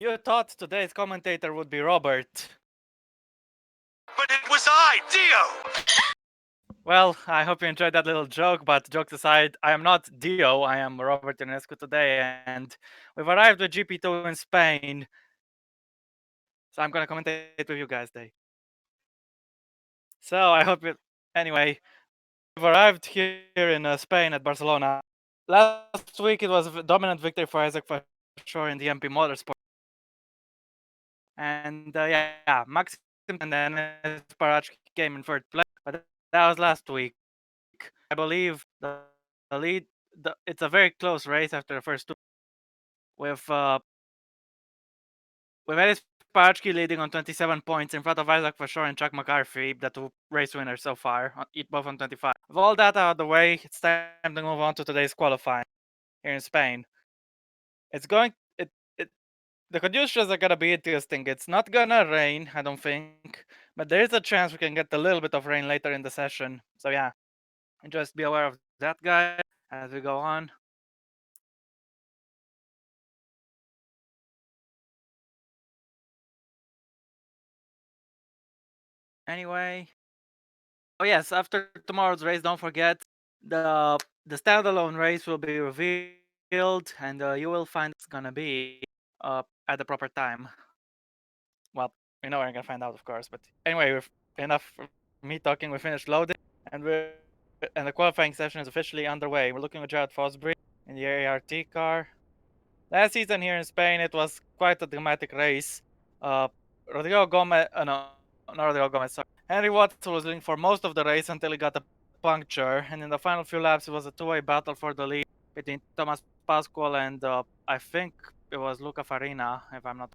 You thought today's commentator would be Robert. But it was I, Dio! Well, I hope you enjoyed that little joke, but jokes aside, I am not Dio, I am Robert Ionescu today, and we've arrived with GP2 in Spain. So I'm gonna commentate with you guys today. So I hope it. Anyway, we've arrived here in Spain at Barcelona. Last week it was a dominant victory for Isaac for sure in the MP Motorsport. And yeah, Maxim and then Parachki came in third place, but that was last week. I believe the lead. It's a very close race after the first two, with Ellis Parachki leading on 27 points in front of Isaac for sure and Chuck McCarthy, the two race winners so far, both on 25. With all that out of the way, it's time to move on to today's qualifying here in Spain. It's going. It The conditions are gonna be interesting. It's not gonna rain, I don't think, but there is a chance we can get a little bit of rain later in the session. So yeah, and just be aware of that, guy, as we go on. Anyway, oh yes, after tomorrow's race, don't forget the standalone race will be revealed, and you will find it's gonna be at the proper time. Well, we know we're gonna find out, of course. But anyway, enough of me talking. We finished loading, and the qualifying session is officially underway. We're looking at Jared Fosbury in the ART car. Last season here in Spain, it was quite a dramatic race. Rodrigo Gomez, no, not Rodrigo Gomez, sorry. Henry Watson was leading for most of the race until he got a puncture, and in the final few laps, it was a two-way battle for the lead between Thomas Pascual and I think it was Luca Farina, if I'm not.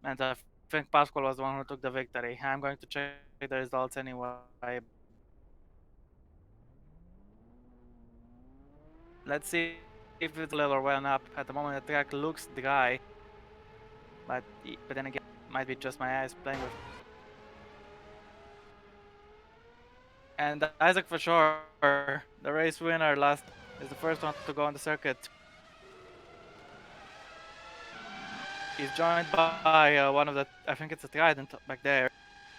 And I think Pascual was the one who took the victory. I'm going to check the results anyway. Let's see if it's a little well up. At the moment, the track looks dry, but then again, might be just my eyes playing with. And Isaac for sure, the race winner last, is the first one to go on the circuit. He's joined by one of the, I think it's a Trident back there.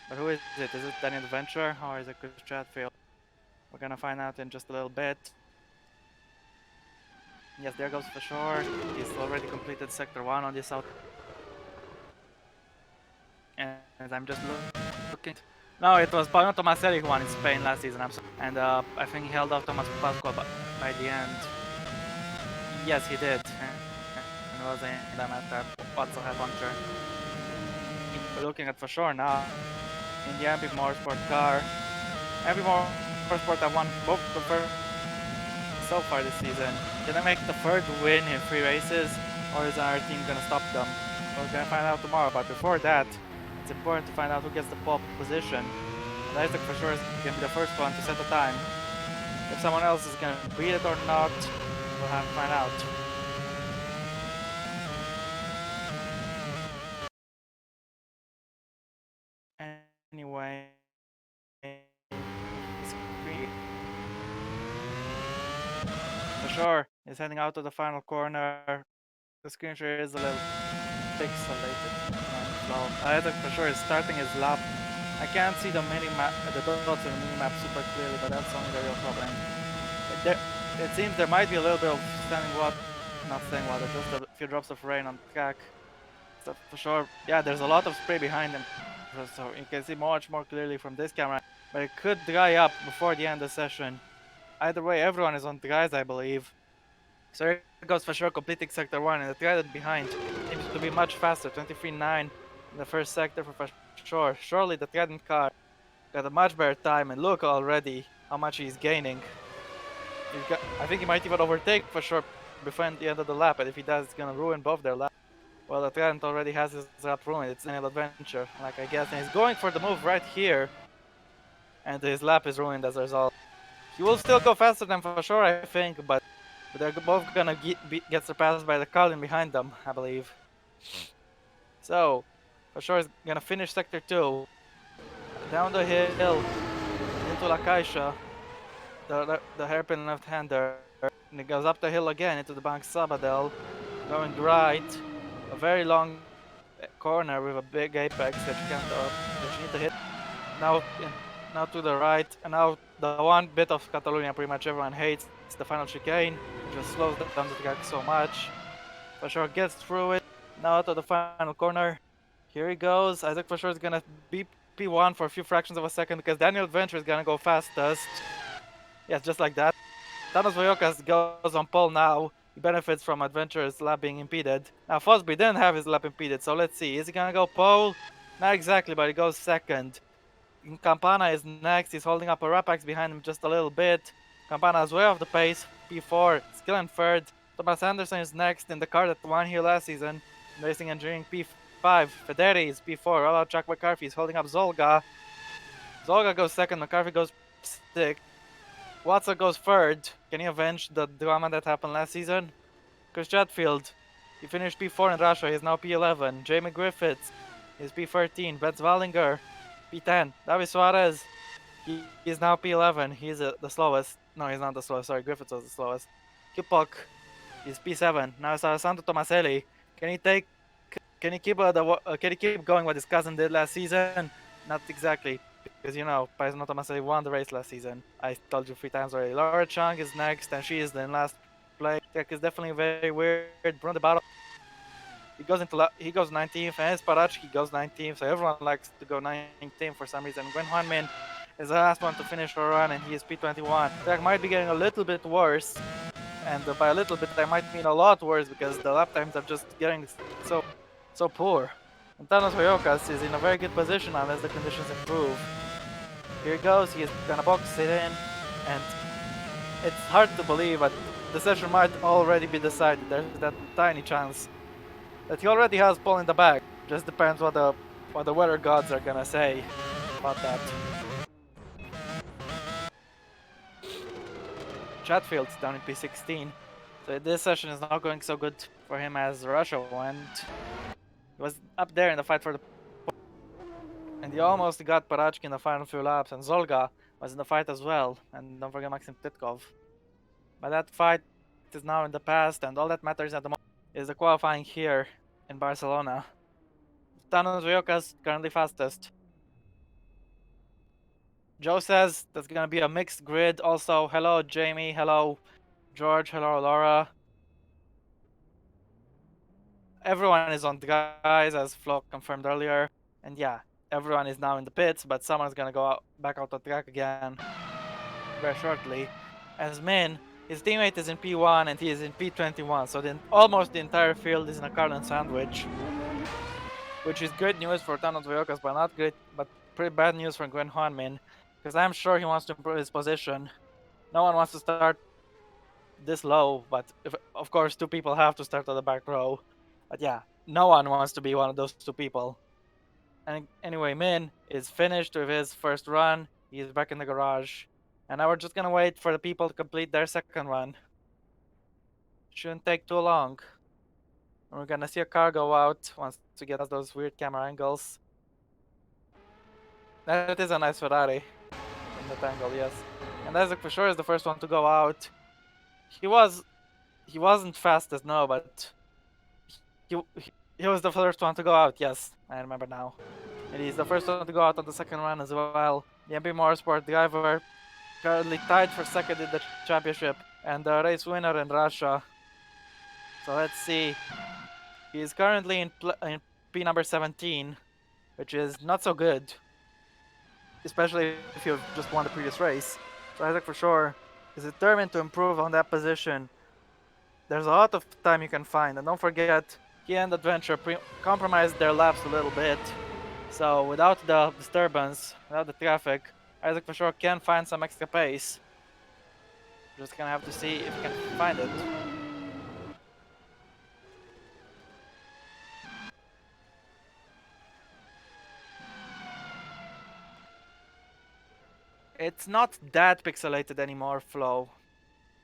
But who is it? Is it Daniel Venture or is it Chris Chatfield? We're gonna find out in just a little bit. Yes, there goes for sure. He's already completed Sector 1 on this out. And I'm just looking. No, it was Paolo Tomaselli who won in Spain last season. And I think he held off Thomas Pasqua by the end. Yes, he did. And it was in them after Watson had puncture. We're looking at for sure now in the MP Motorsport car. MP Motorsport have won both the first so far this season. Can they make the third win in 3 races, or is our team gonna stop them? We're gonna find out tomorrow. But before that, it's important to find out who gets the pole position. And Isaac for sure is gonna be the first one to set the time. If someone else is gonna beat it or not, we'll have to find out. Anyway, for sure, is heading out to the final corner. The screen share is a little pixelated. Well, Isaac for sure is starting his lap. I can't see the dots on the mini map super clearly, but that's only the real problem. It seems there might be a little bit of not standing water, just a few drops of rain on the track. So for sure, yeah, there's a lot of spray behind him, so you can see much more clearly from this camera. But it could dry up before the end of the session. Either way, everyone is on dries, I believe. So here goes for sure, completing Sector 1, and the Trident behind seems to be much faster, 23.9 in the first sector for sure. Surely the Trident car got a much better time, and look already how much he's gaining. I think he might even overtake for sure before the end of the lap, and if he does, it's gonna ruin both their laps. Well, the Trident already has his lap ruined, it's an adventure, like I guess, and he's going for the move right here, and his lap is ruined as a result. He will still go faster than for sure, I think, but they're both gonna get surpassed by the Carlin behind them, I believe. So, for sure is gonna finish Sector 2. Down the hill, into La Caixa, the hairpin left-hander. And it goes up the hill again into the Bank Sabadell, going right. A very long corner with a big apex that you need to hit. Now, now to the right, and now the one bit of Catalonia pretty much everyone hates, the final chicane, which just slows down the track so much. For sure gets through it. Now to the final corner. Here he goes. Isaac for sure is gonna be P1 for a few fractions of a second because Daniel Adventure is gonna go fastest. Yes, just like that. Thanos Voyokas goes on pole now. He benefits from Adventure's lap being impeded. Now Fosby didn't have his lap impeded, so let's see. Is he gonna go pole? Not exactly, but he goes second. Campana is next. He's holding up a Rapax behind him just a little bit. Campana is way off the pace. P4. Skill in third. Thomas Anderson is next in the car that won here last season. Racing Engineering P5. Federi is P4. All out Jack McCarthy is holding up Zolga. Zolga goes second. McCarthy goes sixth. Watson goes third. Can he avenge the drama that happened last season? Chris Chatfield. He finished P4 in Russia. He's now P11. Jamie Griffiths is P13. Betz Wallinger. P10. David Suarez. He is now P11. He's the slowest. No, he's not the slowest. Sorry, Griffiths was the slowest. Kipok is P7. Now it's Alessandro Tomaselli. Can he take? Can he keep Can he keep going what his cousin did last season? Not exactly, because you know Paisano Tomaselli won the race last season. I told you 3 times already. Laura Chung is next, and she is in last place. Tech is definitely very weird. Bruno de Barro. He goes 19th, and Sparacki goes 19th, so everyone likes to go 19th for some reason. Gwen Huanmin is the last one to finish her run, and he is P21. Track might be getting a little bit worse, and by a little bit I might mean a lot worse because the lap times are just getting so poor. And Thanos Hoyokas is in a very good position unless the conditions improve. Here he goes, he is gonna box it in, and it's hard to believe, but the session might already be decided. There's that tiny chance that he already has pole in the back. Just depends what the weather gods are gonna say about that. Chatfield's down in P16, so this session is not going so good for him as Russia went. He was up there in the fight for the and he almost got Parachki in the final few laps, and Zolga was in the fight as well, and don't forget Maxim Titkov. But that fight is now in the past, and all that matters at the moment is the qualifying here in Barcelona. Thanos Ryokas currently fastest. Joe says there's gonna be a mixed grid. Also, hello Jamie, hello George, hello Laura. Everyone is on the guys, as Flo confirmed earlier. And yeah, everyone is now in the pits, but someone's gonna go back out the track again very shortly. As Min, his teammate is in P1 and he is in P21, so almost the entire field is in a Carlin sandwich. Which is good news for Thanos Voyokas, but pretty bad news for Gwen Huanmin, because I'm sure he wants to improve his position. No one wants to start this low, but of course 2 people have to start at the back row. But yeah, no one wants to be one of those 2 people. And anyway, Min is finished with his first run. He is back in the garage. And now we're just gonna wait for the people to complete their second run. Shouldn't take too long. And we're gonna see a car go out once we get those weird camera angles. That is a nice Ferrari in that angle, yes. And Isaac for sure is the first one to go out. He wasn't fastest, no, but he was the first one to go out, yes, I remember now. And he's the first one to go out on the second run as well. The MP Motorsport driver currently tied for second in the championship and the race winner in Russia. So let's see. He is currently in P number 17, which is not so good, especially if you've just won the previous race. So Isaac for sure is determined to improve on that position. There's a lot of time you can find, and don't forget, he and Adventure compromised their laps a little bit. So without the disturbance, without the traffic, Isaac for sure can find some extra pace. Just gonna have to see if he can find it. It's not that pixelated anymore, Flow.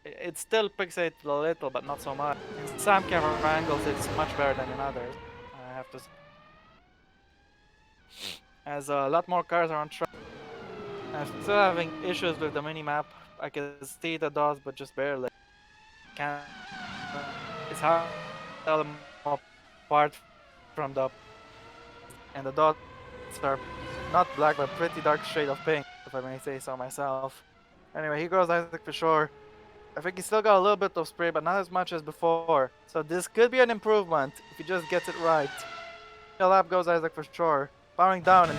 It's still pixelated a little, but not so much. In some camera angles, it's much better than in others, I have to say. As a lot more cars are on track. I'm still having issues with the mini-map. I can see the dots, but just barely. Can't. It's hard to tell them apart from the and the dots are not black but pretty dark shade of pink, if I may say so myself. Anyway, here goes Isaac for sure. I think he still got a little bit of spray, but not as much as before. So this could be an improvement if he just gets it right. The lap goes Isaac for sure. Powering down, and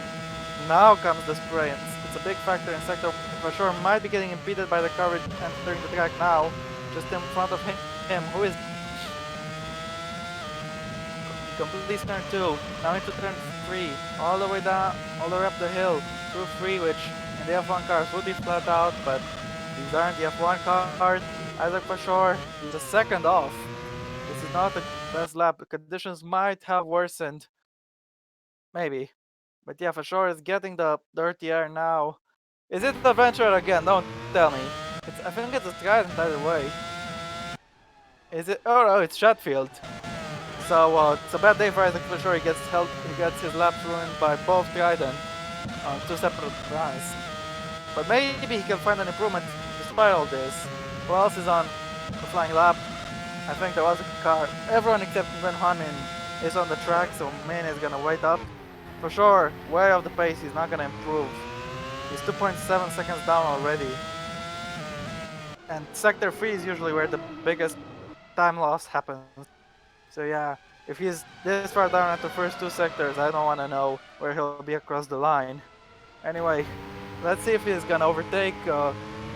now comes the spray. And it's a big factor in sector for sure. Might be getting impeded by the coverage entering the track now, just in front of him. Who is completes turn 2, now into turn 3, all the way down, all the way up the hill, through 3, which in the F1 cars would be flat out, but these aren't the F1 cars. Isaac for sure, he's a second off. This is not the best lap. The conditions might have worsened, maybe. But yeah, for sure, it's getting the dirty air now. Is it the Venture again? Don't tell me. I think it's a Trident either way. Is it? Oh no, it's Chatfield. So it's a bad day for Isaac for sure. He gets his laps ruined by both Trident on 2 separate runs. But maybe he can find an improvement despite all this. Who else is on the flying lap? I think there was a car. Everyone except Ben Hanmin is on the track, so Min is gonna wait up. For sure, way off the pace, he's not gonna improve. He's 2.7 seconds down already. And sector 3 is usually where the biggest time loss happens. So yeah, if he's this far down at the first 2 sectors, I don't want to know where he'll be across the line. Anyway, let's see if he's gonna overtake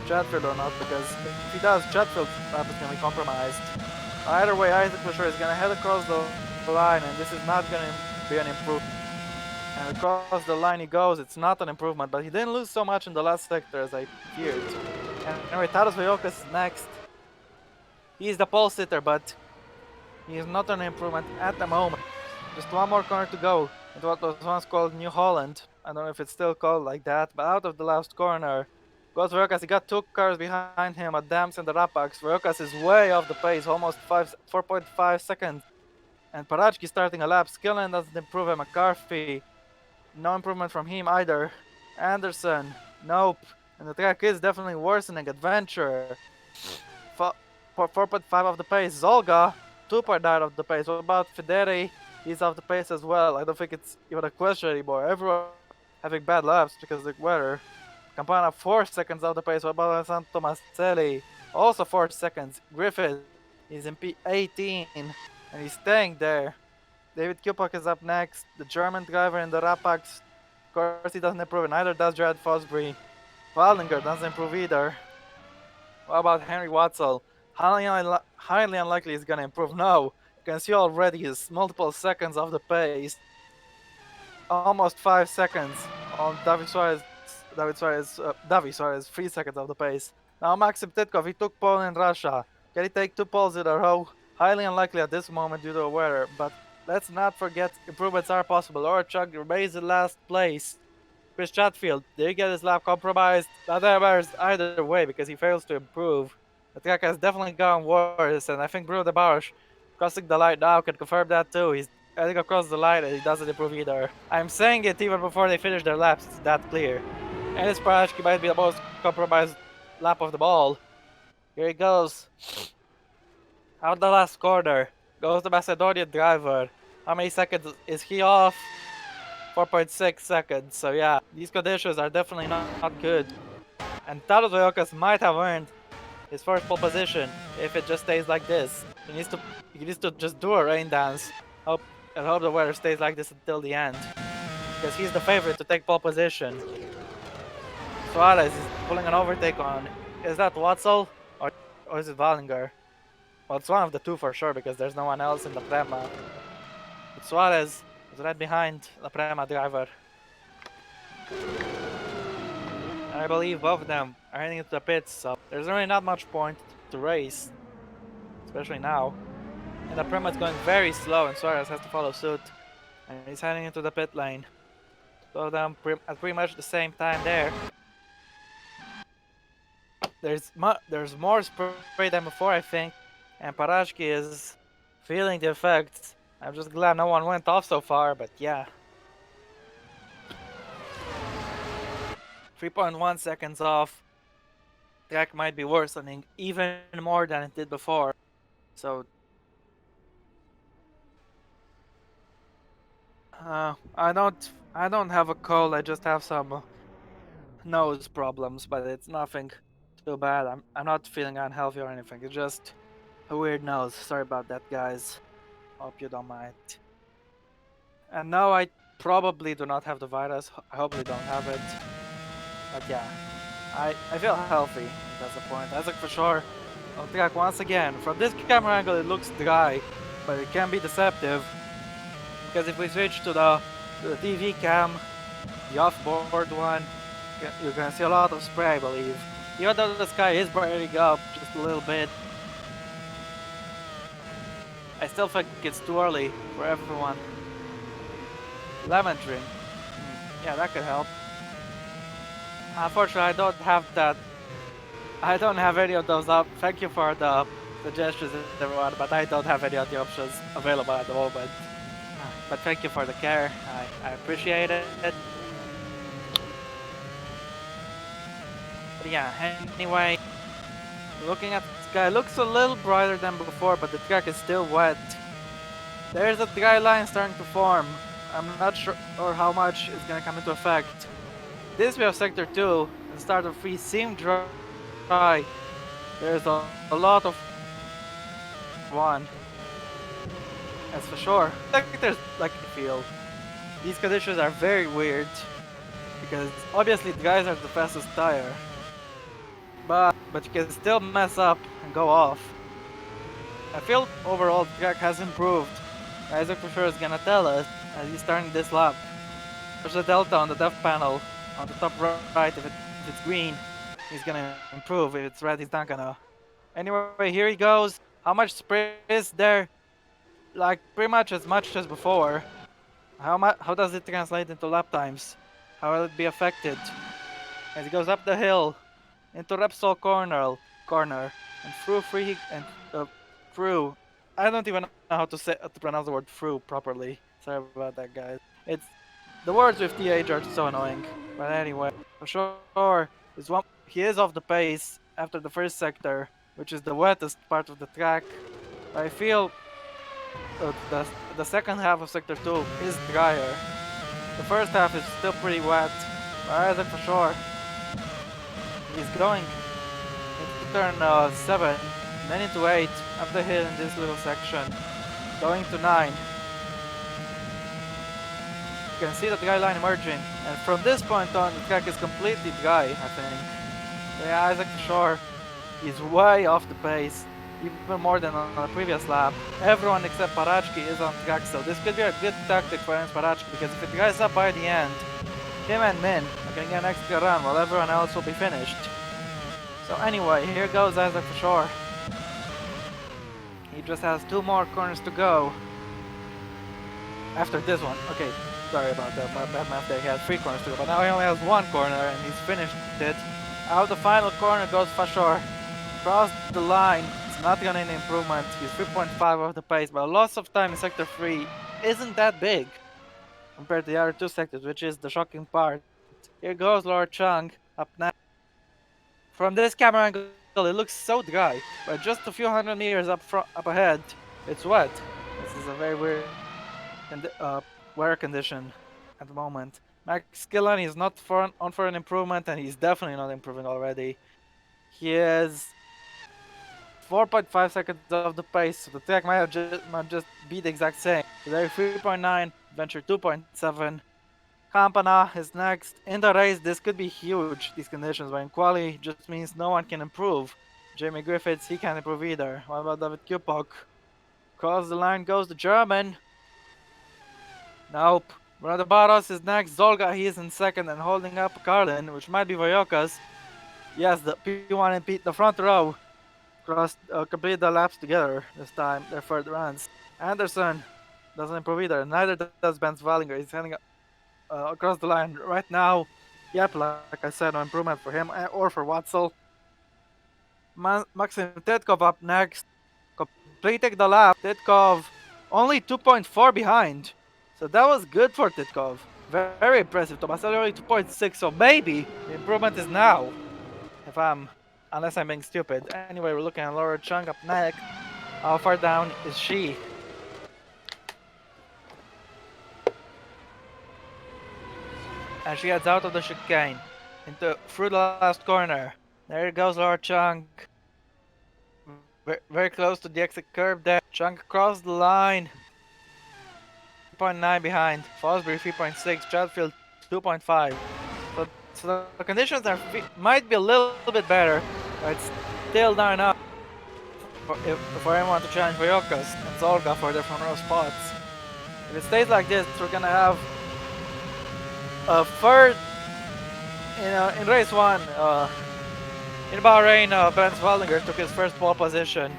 Chatfield or not, because if he does, Chatfield's lap is gonna be compromised. Either way, Isaac for sure is gonna head across the line, and this is not gonna be an improvement. And across the line he goes, it's not an improvement, but he didn't lose so much in the last sector as I feared. And anyway, Tadas Vajokas is next. He's the pole sitter, but he is not an improvement at the moment. Just one more corner to go into what was once called New Holland. I don't know if it's still called like that, but out of the last corner goes Vajokas. He got 2 cars behind him at Dams and the Rapax. Vajokas is way off the pace, almost 4.5 seconds. And Parachki starting a lap. Skillen doesn't improve, and McCarthy, no improvement from him either. Anderson, nope. And the track is definitely worsening. Adventure, 4.5 of the pace. Zolga, 2.9 of the pace. What about Federi? He's off the pace as well. I don't think it's even a question anymore. Everyone having bad laps because of the weather. Campana 4 seconds off the pace. What about Alessandro Tomaselli? Also 4 seconds. Griffith is in P18 and he's staying there. David Kupak is up next. The German driver in the Rapax. Of course, he doesn't improve, and neither does Jared Fosbury. Waldinger doesn't improve either. What about Henry Watzel? Highly unlikely he's gonna improve. No, you can see already he's multiple seconds off the pace. Almost 5 seconds on Davi Suarez, 3 seconds off the pace. Now Maxim Titkov, he took pole in Russia. Can he take 2 poles in a row? Highly unlikely at this moment due to the weather, but let's not forget improvements are possible. Orchuk remains in last place. Chris Chatfield, did he get his lap compromised? That matters either way because he fails to improve. The track has definitely gotten worse, and I think Bruno de Barge crossing the line now can confirm that too. He's heading across the line and he doesn't improve either. I'm saying it even before they finish their laps, it's that clear. And this Parashki might be the most compromised lap of them all. Here he goes. Out the last corner goes the Macedonian driver. How many seconds is he off? 4.6 seconds. So yeah, these conditions are definitely not good. And Tadas Vajokas might have earned his first pole position if it just stays like this. He needs to just do a rain dance. Hope the weather stays like this until the end. Because he's the favorite to take pole position. Suarez is pulling an overtake on. Is that Watzel or is it Wallinger? Well, it's one of the two for sure because there's no one else in the Prema. But Suarez is right behind the Prema driver. And I believe both of them are heading into the pits, so there's really not much point to race. Especially now. And the Prema is going very slow and Suarez has to follow suit. And he's heading into the pit lane. Both of them at pretty much the same time there. There's more spray than before, I think. And Parashki is feeling the effects. I'm just glad no one went off so far, but yeah. 3.1 seconds off. Track might be worsening even more than it did before. So I don't have a cold. I just have some nose problems, but it's nothing too bad. I'm not feeling unhealthy or anything. It's just a weird nose. Sorry about that, guys. Hope you don't mind. And no, I probably do not have the virus. I hope we don't have it. But yeah, I feel healthy. That's the point. Isaac for sure. On track once again. From this camera angle, it looks dry, but it can be deceptive because if we switch to the TV cam, the off-board one, you can see a lot of spray, I believe. Even though the sky is brightening up just a little bit, I still think it's too early for everyone. Lemon drink. Yeah, that could help. Unfortunately, I don't have that. I don't have any of those up. Thank you for the suggestions, everyone, but I don't have any of the options available at the moment. But thank you for the care. I appreciate it. But yeah, anyway, looking at the sky, looks a little brighter than before, but the track is still wet. There's a dry line starting to form. I'm not sure how much it's gonna come into effect. This view of Sector 2 and Start of 3 seem dry. There's a lot of one. That's for sure. Like there's like a field. These conditions are very weird because obviously the guys are the fastest tire. But you can still mess up and go off. I feel overall the track has improved. Isaac for sure is gonna tell us as he's starting this lap. There's a delta on the depth panel on the top right. If it's green, he's gonna improve. If it's red, he's not gonna. Anyway, here he goes. How much spray is there? Like pretty much as before. How does it translate into lap times? How will it be affected? As he goes up the hill into Repsol corner and through free and through. I don't even know how to pronounce the word through properly. Sorry about that, guys. It's the words with th are so annoying. But anyway, for sure, he is off the pace after the first sector, which is the wettest part of the track. I feel the second half of sector 2 is drier. The first half is still pretty wet. But for sure, he's going into turn 7, then into 8, up the hill in this little section, going to 9. You can see the dry line emerging, and from this point on, the track is completely dry, I think. So yeah, Isaac for sure, he's way off the pace, even more than on the previous lap. Everyone except Parachki is on track, so this could be a good tactic for Ernst Parachki, because if it dries up by the end, him and Min are gonna get an extra run while everyone else will be finished. So anyway, here goes Isaac for sure. He just has 2 more corners to go. After this one, okay, sorry about that, my bad math there, he had 3 corners to go, but now he only has 1 corner and he's finished it. Out the final corner goes for sure. Across the line, it's not gonna any improvement, he's 3.5 off the pace, but a loss of time in sector 3 isn't that big compared to the other 2 sectors, which is the shocking part. Here goes Lord Chung up next. From this camera angle, it looks so dry, but just a few hundred meters up ahead, it's wet. This is a very weird weather condition at the moment. Max Skillen is not on for an improvement, and he's definitely not improving already. He is 4.5 seconds off the pace, so the track might just be the exact same. Today 3.9, Venture 2.7. Campana is next. In the race, this could be huge, these conditions, but in quali just means no one can improve. Jamie Griffiths, he can't improve either. What about David Kupok? Across the line goes the German. Nope. Bruno Barros is next. Zolga, he is in second and holding up Carlin, which might be Voyokas. Yes, the P1 and the front row complete the laps together this time, their third runs. Anderson doesn't improve either. Neither does Ben Wallinger. He's heading across the line right now. Yep, like I said, no improvement for him or for Watzel. Maxim Tetkov up next, completing the lap. Tetkov only 2.4 behind, so that was good for Tetkov. Very impressive. Tomaselli only 2.6, so maybe the improvement is now. Unless I'm being stupid. Anyway, we're looking at Laura Chung up next. How far down is she? and she heads out of the chicane into through the last corner. There goes Lord Chunk. Very close to the exit curb there. Chunk across the line. 3.9 behind. Fosbury 3.6. Chatfield 2.5. So the conditions might be a little bit better, but it's still not enough for anyone to challenge Voyokas and Zolga for their front row spots. If it stays like this, we're gonna have a third in race one. In Bahrain, Ben Waldinger took his first pole position.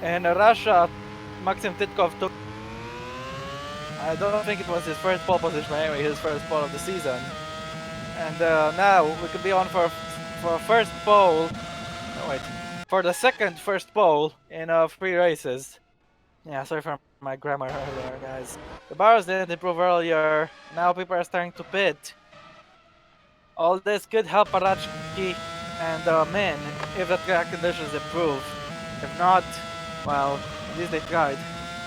In Russia, Maxim Titkov took. I don't think it was his first pole position, but anyway, his first pole of the season. And now we could be on for a first pole. No, wait, for the second first pole in 3 races. Yeah, sorry for my grammar earlier, guys. The bars didn't improve earlier. Now people are starting to pit. All this could help Arachki and Min if the track conditions improve. If not, well, at least they tried.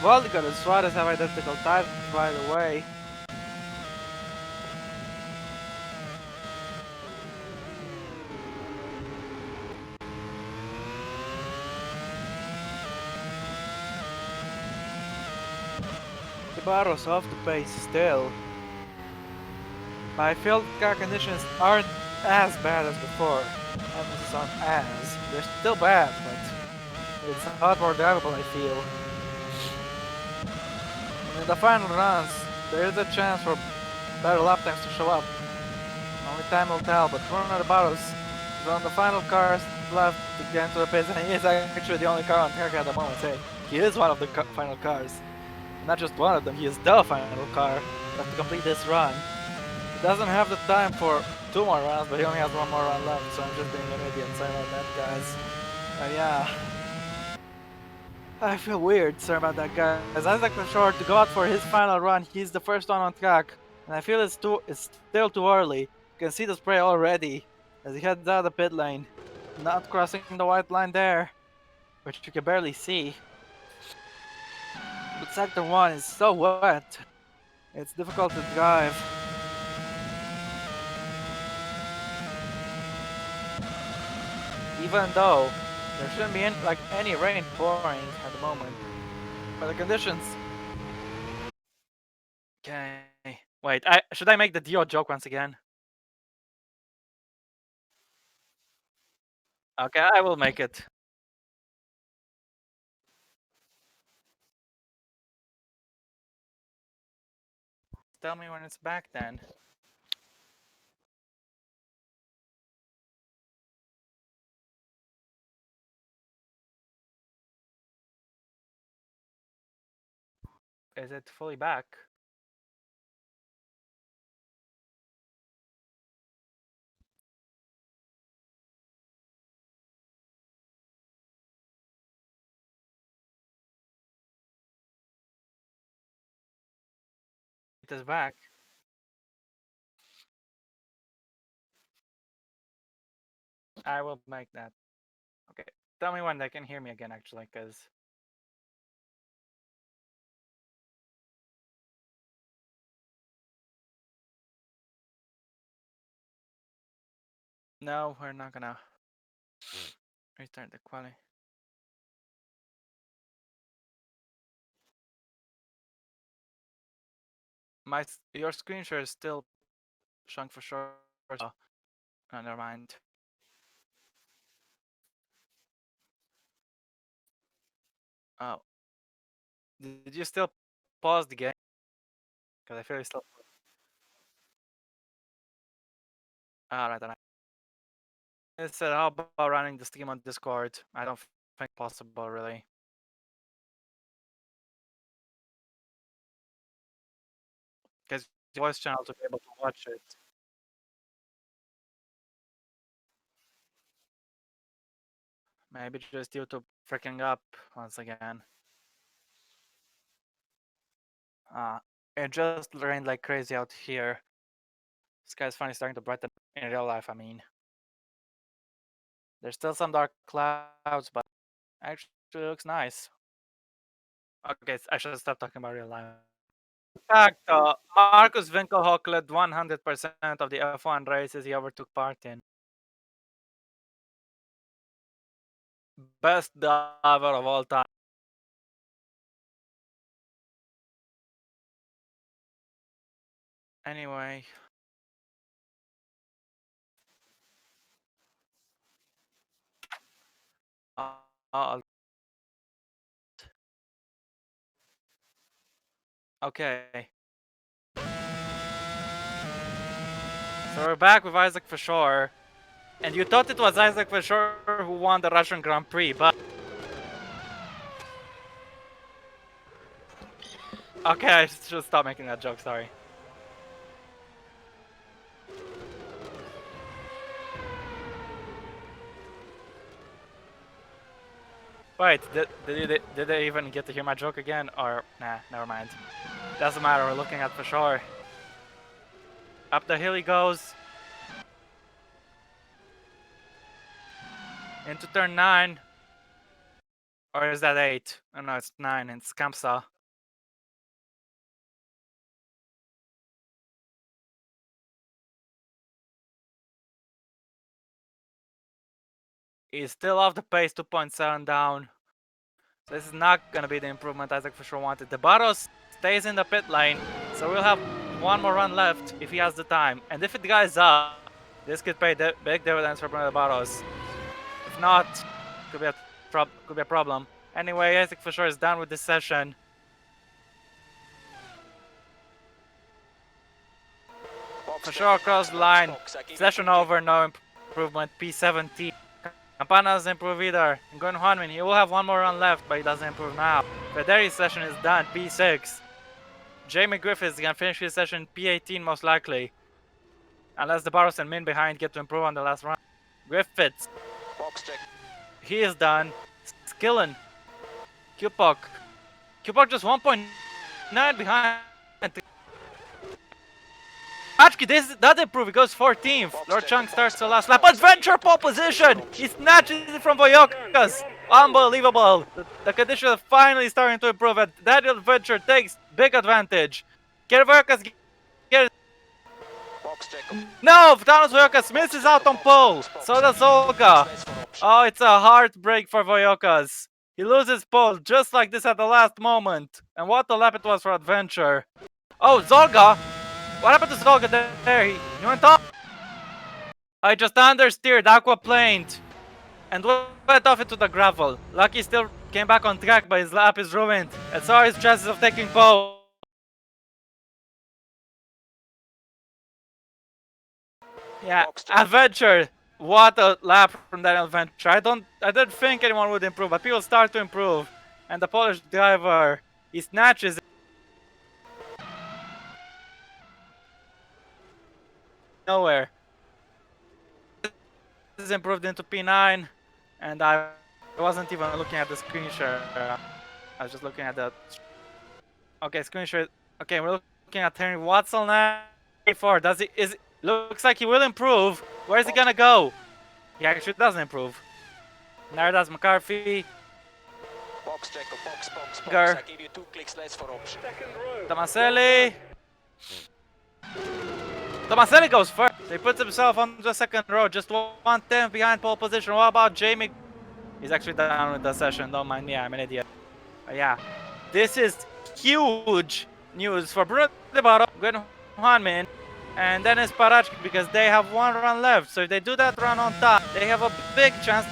Waldinger and Suarez have identical tires, by the way. The Barros off the pace still. I feel the car conditions aren't as bad as before. Emphasis on as. They're still bad, but it's a lot more drivable, I feel. In the final runs, there is a chance for better lap times to show up. Only time will tell, but Bruno Barros is on the final cars left to get into the pits, and he is actually the only car on track at the moment. Hey, he is one of the final cars. Not just one of them, he is the final car left to complete this run. He doesn't have the time for 2 more rounds, but he only has 1 more run left, so I'm just being an idiot. Sorry about that, guys. But yeah. I feel weird, sorry about that, guys. Isaac Shore to go out for his final run, he's the first one on track. And I feel it's still too early. You can see the spray already as he heads out of the pit lane. Not crossing the white line there, which you can barely see. But sector 1 is so wet. It's difficult to drive. Even though there shouldn't be any rain pouring at the moment. But the conditions. Okay. Wait, should I make the Dio joke once again? Okay, I will make it. Tell me when it's back then. Is it fully back? It is back. I will make that. Okay. Tell me when they can hear me again, actually, because. No, we're not gonna restart the quali. Your screen share is still shrunk for sure. So, never mind. Oh, did you still pause the game? Because I feel it's still. Alright, alright. It said, how about running the stream on Discord? I don't think possible, really. Because the voice channel to be able to watch it. Maybe just YouTube freaking up once again. Uh, it just rained like crazy out here. Sky's finally starting to brighten in real life, I mean. There's still some dark clouds, but actually looks nice. Okay, I should stop talking about real life. fact, Marcus Winkelhock led 100% of the F1 races he ever took part in. Best driver of all time. Anyway. Uh, okay. So we're back with Isaac for sure. And you thought it was Isaac for sure who won the Russian Grand Prix, but... Okay, I should stop making that joke, sorry. Wait, did they even get to hear my joke again? Or, nah, never mind. Doesn't matter, we're looking at for sure. Up the hill he goes. Into turn 9. Or is that 8? Oh no, it's 9, it's Kamsa. He's still off the pace, 2.7 down. So this is not gonna be the improvement Isaac for sure wanted. The Barros stays in the pit lane, so we'll have one more run left if he has the time. And if it guys up, this could pay big dividends for Bruno Barros. If not, could be a problem. Anyway, Isaac for sure is done with this session. For sure across the line. Session over, no improvement. P17. Campana doesn't improve either. And going Juanmin, he will have one more run left, but he doesn't improve now. Federi's session is done, P6. Jamie Griffiths is gonna finish his session P18 most likely. Unless the Barros and Min behind get to improve on the last run. Griffiths. He is done. Skillen. Kupok. Kupok just 1.9 behind. Achki, that improve, he goes 14th. Lord Chung starts the last lap. Adventure pole position! He snatches it from Voyokas! Unbelievable! The conditions are finally starting to improve, and Daniel Adventure takes big advantage. Voyokas get No! Thanos Voyokas misses out on pole! So does Olga. Oh, it's a heartbreak for Voyokas. He loses pole just like this at the last moment. And what a lap it was for Adventure. Oh, Zolga! What happened to Zolga there? He went off. I just understeered, aquaplaned, and went off into the gravel. Lucky still came back on track, but his lap is ruined. And so are his chances of taking pole. Yeah, Adventure. What a lap from that Adventure. I didn't think anyone would improve, but people start to improve. And the Polish driver, he snatches it. Nowhere. This is improved into P9, and I wasn't even looking at the screen share. I was just looking at the... Okay, screen share. Okay, we're looking at Henry Watson now. Does he... Looks like he will improve. Where is he gonna go? He actually doesn't improve. There does McCarthy. Box check, box. Gar. I give you 2 clicks less for option. Tomaselli. Tomaselli goes first. He puts himself on the second row, just 1/10 behind pole position. What about Jamie? He's actually down with the session, don't mind me, I'm an idiot. Yeah, this is huge news for Bruno De Barro, Gwen Juanmin, and Dennis Parachki, because they have one run left. So if they do that run on top, they have a big chance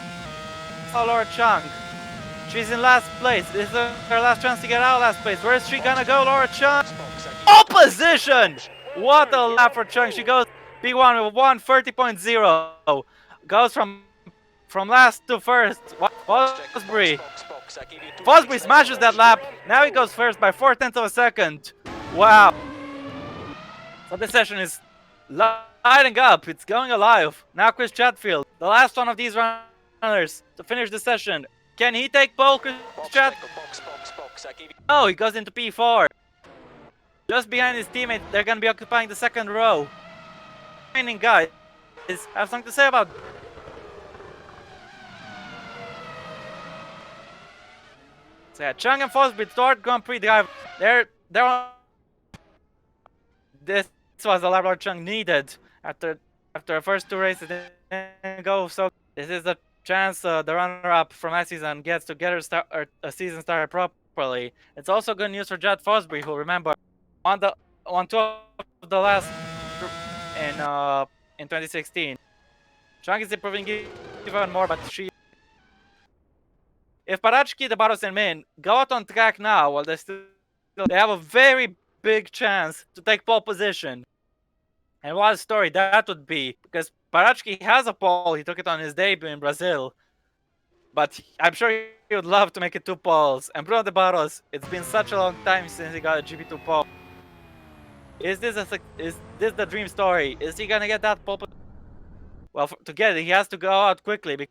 to Laura Chung. She's in last place. This is her last chance to get out of last place. Where is she gonna go, Laura Chung? Opposition! What a lap for Chung. She goes P1 with 130.0. Goes from last to first. Fosbury. Fosbury smashes that lap. Now he goes first by 4/10 of a second. Wow. So this session is lighting up. It's going alive. Now Chris Chatfield, the last one of these runners to finish the session. Can he take pole, Chris Chat? No, he goes into P4. Just behind his teammate, they're gonna be occupying the second row. Remaining guys have something to say about. So yeah, Chung and Fosbury, third Grand Prix driver. They're on this was the lap Chung needed after the first two races didn't go so. This is the chance the runner-up from last season gets to get a season started properly. It's also good news for Jed Fosbury, who remember won two of the last in 2016. Chung is improving even more, but if Parachki, the Barros, and Min go out on track now, while they have a very big chance to take pole position. And what a story that would be, because Parachki has a pole, he took it on his debut in Brazil. But I'm sure he would love to make it 2 poles. And Bruno de Barros, it's been such a long time since he got a GP2 pole. Is this the dream story? Is he gonna get that pole? Well, to get it, he has to go out quickly.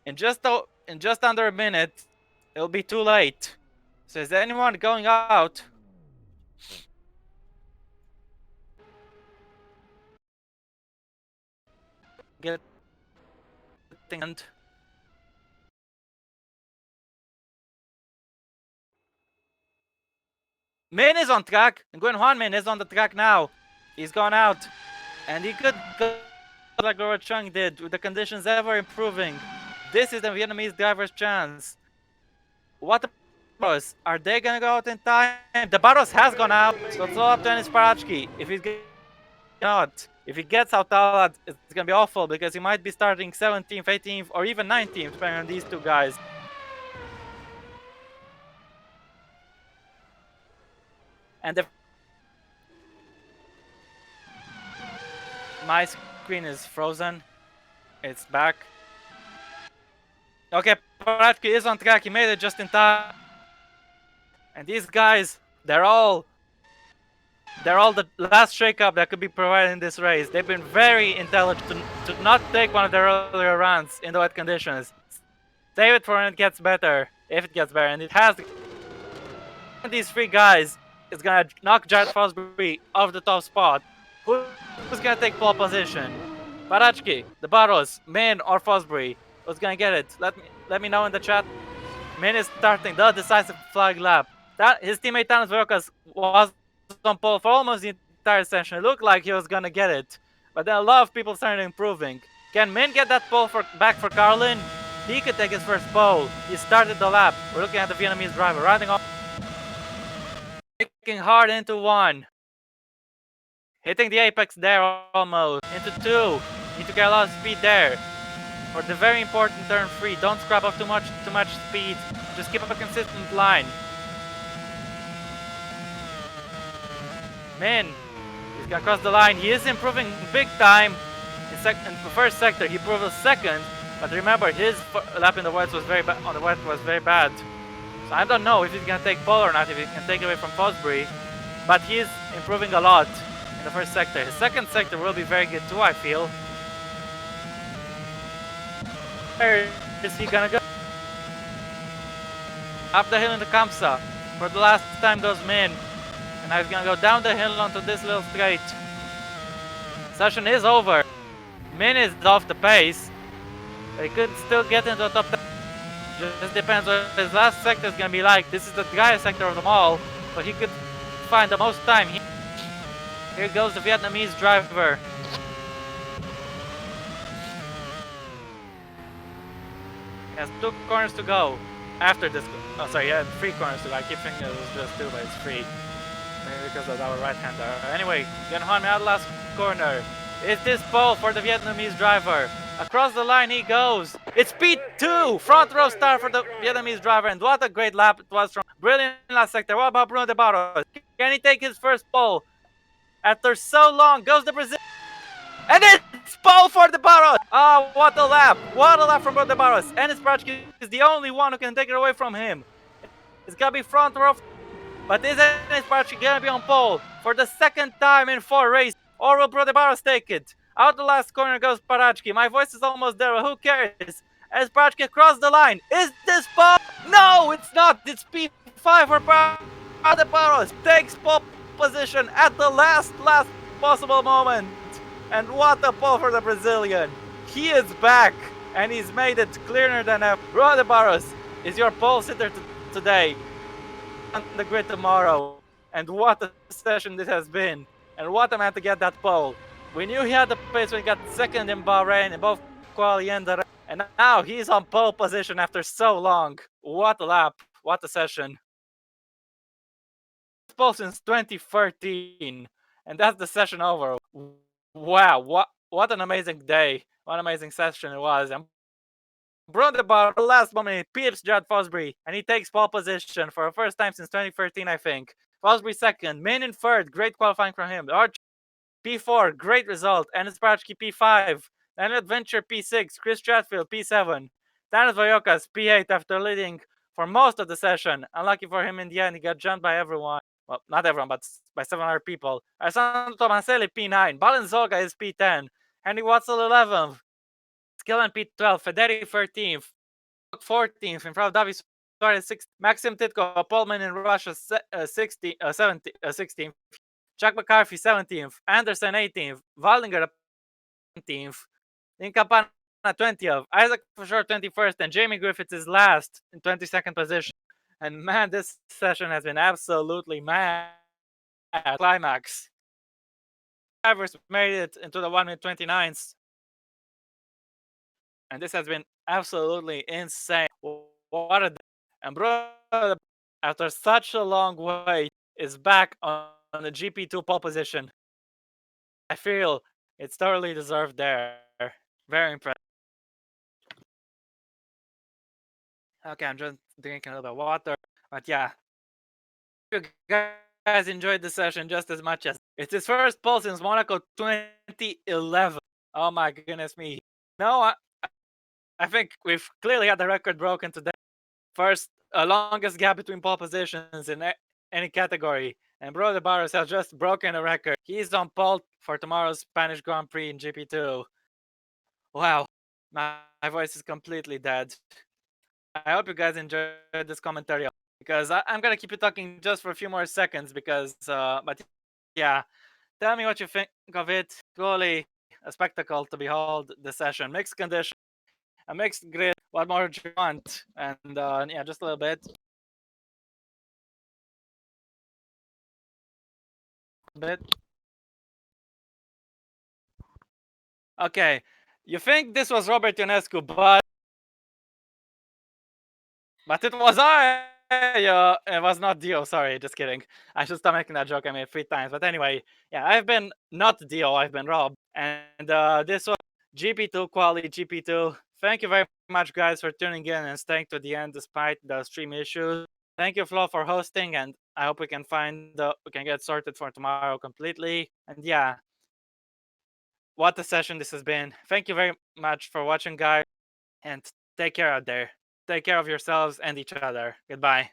In just under a minute, it'll be too late. So is there anyone going out? Min is on track. Nguyen Huan Min is on the track now. He's gone out. And he could go like Robert Chung did, with the conditions ever improving. This is the Vietnamese driver's chance. What the Barros? Are they gonna go out in time? The Barros has gone out, so it's all up to Enis Parachki. If he's not, if he gets out, it's gonna be awful because he might be starting 17th, 18th, or even 19th, depending on these two guys. And if my screen is frozen, it's back. Okay, Parachki is on track. He made it just in time. And these guys, they're all the last shakeup that could be provided in this race. They've been very intelligent to not take one of their earlier runs in the wet conditions. Save it for when it gets better, if it gets better, and it has. These three guys is gonna knock Jared Fosbury off the top spot. Who's gonna take pole position? Parachki, the Barros, Min, or Fosbury? Who's gonna get it? Let me know in the chat. Min is starting the decisive flag lap. His teammate Thanos Verocas was on pole for almost the entire session. It looked like he was gonna get it, but then a lot of people started improving. Can Min get that pole back for Carlin? He could take his first pole. He started the lap. We're looking at the Vietnamese driver riding on, kicking hard into 1, hitting the apex there almost. Into 2, need to get a lot of speed there. For the very important turn 3, don't scrap up too much speed. Just keep up a consistent line. Min, he's gonna cross the line. He is improving big time. In the first sector, he improved a second. But remember, his lap in the wet was very bad. So I don't know if he's gonna take pole or not. If he can take it away from Fosbury, but he's improving a lot in the first sector. His second sector will be very good too, I feel. Where is he gonna go? Up the hill into Kamsa. For the last time goes Min. And now he's gonna go down the hill onto this little straight. Session is over. Min is off the pace. But he could still get into the top 10. Just depends what his last sector is gonna be like. This is the driest sector of them all. But he could find the most time. Here goes the Vietnamese driver. He has 2 corners to go after this. Oh, sorry, he had 3 corners to go. I keep thinking it was just 2, but it's 3. Maybe because of our right-hander. Anyway, Nguyen Huan out last corner. Is this pole for the Vietnamese driver? Across the line he goes. It's P2! Front row start for the Vietnamese driver. And what a great lap it was from brilliant last sector. What about Bruno de Barros? Can he take his first pole? After so long, goes the Brazil. And it's pole for the Barros! Oh, what a lap! What a lap from Bruno de Barros. And Parachki is the only one who can take it away from him. It's gonna be front row. But is Enis Parachki gonna be on pole for the second time in 4 races? Or will Bruno de Barros take it? Out the last corner goes Parachki. My voice is almost there, but who cares? As Parachki across the line. Is this pole? No, it's not. It's P5 for Bruno de Barros. Takes pole position at the last possible moment. And what a pole for the Brazilian. He is back. And he's made it clearer than ever. Bruno de Barros is your pole sitter today. On the grid tomorrow. And what a session this has been. And what a man to get that pole. We knew he had the pace when he got second in Bahrain in both quali and the race. And now he's on pole position after so long. What a lap. What a session. Pole since 2013. And that's the session over. Wow, what an amazing day. What an amazing session it was. And Bruno Bar, last moment, he peeps Judd Fosbury, and he takes pole position for the first time since 2013, I think. Fosbury second, Min in third, great qualifying from him. Arch P4, great result. Enes Barachki P5, and Adventure P6, Chris Chatfield P7, Danis Vajokas P8 after leading for most of the session. Unlucky for him in the end, he got jumped by everyone. Well, not everyone, but by 700 people. Alessandro Tomaselli P9, Balenzoga is P10, Henry Watson 11th, Skillen P12, Federi 13th, 14th in front of Davi Suarez 6th, Maxim Titko, Polman in Russia 16th, Jack McCarthy 17th, Anderson 18th, Waldinger 17th, in Campana 20th, Isaac for sure 21st, and Jamie Griffiths is last in 22nd position. And man, this session has been absolutely mad. Climax. Drivers made it into the 1-minute 29s. And this has been absolutely insane. What a day. And bro, after such a long wait, is back on the GP2 pole position. I feel it's totally deserved there. Very impressive. Okay, I'm just drinking a little bit of water. But yeah, you guys enjoyed the session just as much as it's his first pole since Monaco 2011. Oh my goodness me. No, I think we've clearly had the record broken today. First, longest gap between pole positions in any category. And Bro de Barros has just broken a record. He's on pole for tomorrow's Spanish Grand Prix in GP2. Wow, my voice is completely dead. I hope you guys enjoyed this commentary because I'm gonna keep you talking just for a few more seconds because, but yeah, tell me what you think of it. Truly a spectacle to behold the session. Mixed condition, a mixed grid. What more do you want? And yeah, just a little bit. Okay, you think this was Robert Ionescu, but it was I. It was not Dio. Sorry, just kidding. I should stop making that joke. I made 3 times. But anyway, yeah, I've been not Dio. I've been Rob, and this was GP2 quality GP2. Thank you very much, guys, for tuning in and staying to the end despite the stream issues. Thank you, Flo, for hosting, and I hope we can we can get sorted for tomorrow completely. And yeah, what a session this has been. Thank you very much for watching, guys, and take care out there. Take care of yourselves and each other. Goodbye.